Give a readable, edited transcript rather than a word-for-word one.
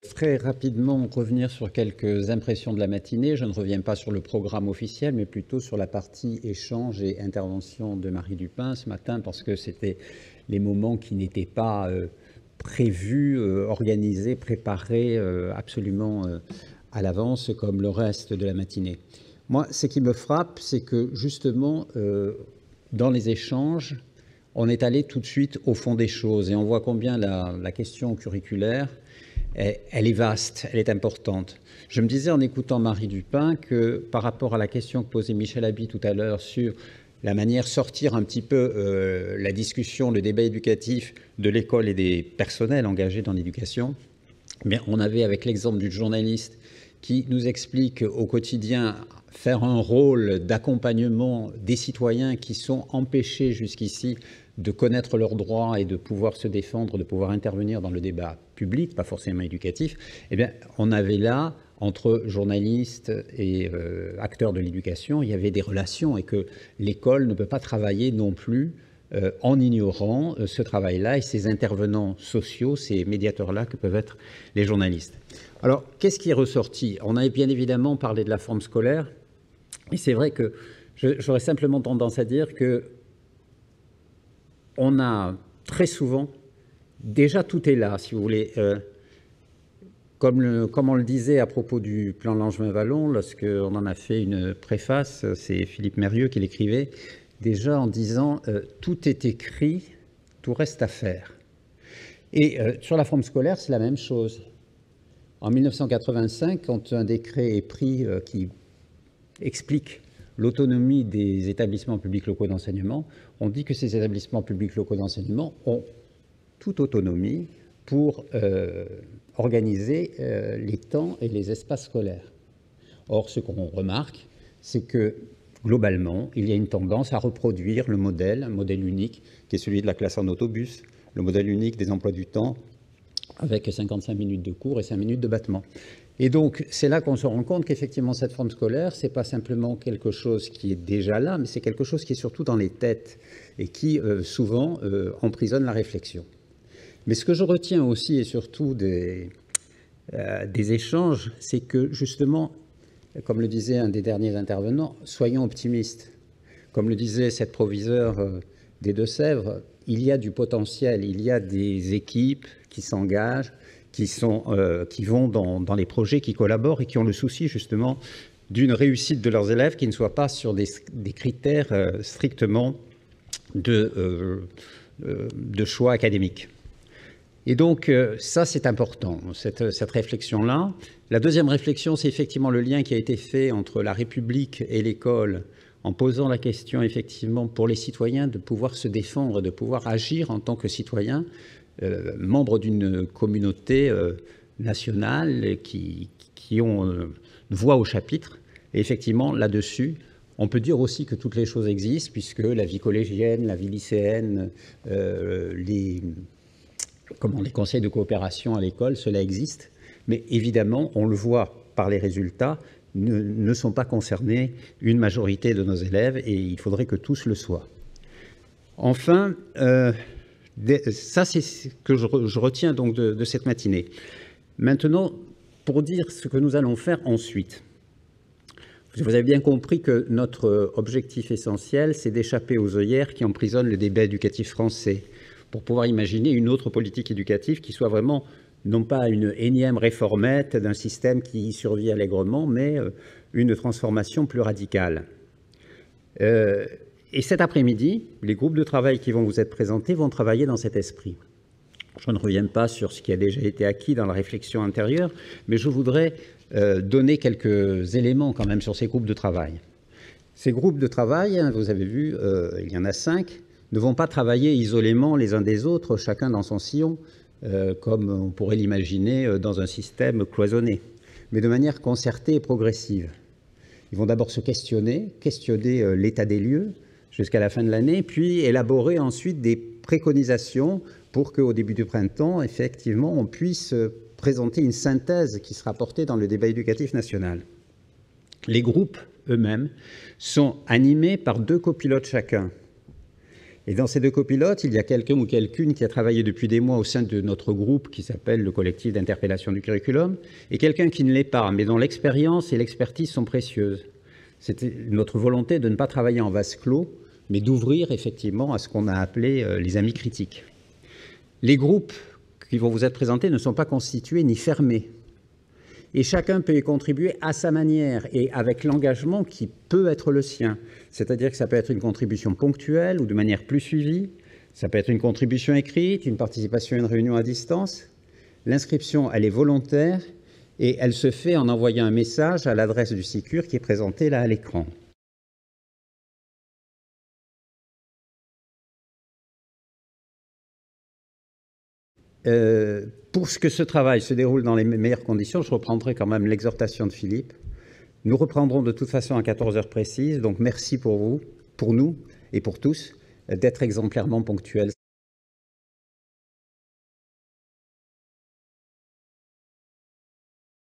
Très rapidement revenir sur quelques impressions de la matinée. Je ne reviens pas sur le programme officiel, mais plutôt sur la partie échange et intervention de Marie Dupin ce matin, parce que c'était les moments qui n'étaient pas prévus, organisés, préparés absolument à l'avance, comme le reste de la matinée. Moi, ce qui me frappe, c'est que justement, dans les échanges, on est allé tout de suite au fond des choses, et on voit combien la question curriculaire, elle est vaste, elle est importante. Je me disais en écoutant Marie Dupin que par rapport à la question que posait Michel Aby tout à l'heure sur la manière sortir un petit peu la discussion, le débat éducatif de l'école et des personnels engagés dans l'éducation, on avait avec l'exemple du journaliste qui nous explique au quotidien faire un rôle d'accompagnement des citoyens qui sont empêchés jusqu'ici de connaître leurs droits et de pouvoir se défendre, de pouvoir intervenir dans le débat public, pas forcément éducatif. Eh bien, on avait là, entre journalistes et acteurs de l'éducation, il y avait des relations et que l'école ne peut pas travailler non plus en ignorant ce travail-là et ces intervenants sociaux, ces médiateurs-là que peuvent être les journalistes. Alors, qu'est-ce qui est ressorti? On avait bien évidemment parlé de la forme scolaire, et c'est vrai que j'aurais simplement tendance à dire que on a très souvent, déjà tout est là, si vous voulez, comme on le disait à propos du plan Langevin-Wallon, lorsqu'on en a fait une préface, c'est Philippe Mérieux qui l'écrivait, déjà en disant tout est écrit, tout reste à faire. Et sur la forme scolaire, c'est la même chose. En 1985, quand un décret est pris qui explique l'autonomie des établissements publics locaux d'enseignement, on dit que ces établissements publics locaux d'enseignement ont toute autonomie pour organiser les temps et les espaces scolaires. Or, ce qu'on remarque, c'est que globalement, il y a une tendance à reproduire le modèle, un modèle unique, qui est celui de la classe en autobus, le modèle unique des emplois du temps, avec 55 minutes de cours et 5 minutes de battement. Et donc, c'est là qu'on se rend compte qu'effectivement, cette forme scolaire, c'est pas simplement quelque chose qui est déjà là, mais c'est quelque chose qui est surtout dans les têtes et qui, souvent, emprisonne la réflexion. Mais ce que je retiens aussi et surtout des échanges, c'est que, justement, comme le disait un des derniers intervenants, soyons optimistes. Comme le disait cette proviseure des Deux-Sèvres, il y a du potentiel, il y a des équipes qui s'engagent, qui vont dans les projets, qui collaborent et qui ont le souci justement d'une réussite de leurs élèves qui ne soit pas sur des critères strictement de choix académiques. Et donc ça, c'est important, cette réflexion-là. La deuxième réflexion, c'est effectivement le lien qui a été fait entre la République et l'école, en posant la question effectivement pour les citoyens de pouvoir se défendre, de pouvoir agir en tant que citoyens, membres d'une communauté nationale qui ont une voix au chapitre. Et effectivement, là-dessus, on peut dire aussi que toutes les choses existent, puisque la vie collégienne, la vie lycéenne, les conseils de coopération à l'école, cela existe. Mais évidemment, on le voit par les résultats, ne sont pas concernés une majorité de nos élèves, et il faudrait que tous le soient. Enfin, ça, c'est ce que je retiens donc de cette matinée. Maintenant, pour dire ce que nous allons faire ensuite. Vous avez bien compris que notre objectif essentiel, c'est d'échapper aux œillères qui emprisonnent le débat éducatif français, pour pouvoir imaginer une autre politique éducative qui soit vraiment, non pas une énième réformette d'un système qui survit allègrement, mais une transformation plus radicale. Et cet après-midi, les groupes de travail qui vont vous être présentés vont travailler dans cet esprit. Je ne reviens pas sur ce qui a déjà été acquis dans la réflexion antérieure, mais je voudrais donner quelques éléments quand même sur ces groupes de travail. Ces groupes de travail, vous avez vu, il y en a 5, ne vont pas travailler isolément les uns des autres, chacun dans son sillon, comme on pourrait l'imaginer dans un système cloisonné, mais de manière concertée et progressive. Ils vont d'abord se questionner l'état des lieux jusqu'à la fin de l'année, puis élaborer ensuite des préconisations pour qu'au début du printemps, effectivement, on puisse présenter une synthèse qui sera portée dans le débat éducatif national. Les groupes eux-mêmes sont animés par 2 copilotes chacun. Et dans ces 2 copilotes, il y a quelqu'un ou quelqu'une qui a travaillé depuis des mois au sein de notre groupe qui s'appelle le collectif d'interpellation du curriculum, et quelqu'un qui ne l'est pas, mais dont l'expérience et l'expertise sont précieuses. C'était notre volonté de ne pas travailler en vase clos, mais d'ouvrir effectivement à ce qu'on a appelé les amis critiques. Les groupes qui vont vous être présentés ne sont pas constitués ni fermés. Et chacun peut y contribuer à sa manière et avec l'engagement qui peut être le sien. C'est-à-dire que ça peut être une contribution ponctuelle ou de manière plus suivie, ça peut être une contribution écrite, une participation à une réunion à distance. L'inscription, elle est volontaire et elle se fait en envoyant un message à l'adresse du SICUR qui est présentée là à l'écran. Pour que ce travail se déroule dans les meilleures conditions, je reprendrai quand même l'exhortation de Philippe. Nous reprendrons de toute façon à 14 heures précises, donc merci pour vous, pour nous et pour tous, d'être exemplairement ponctuels.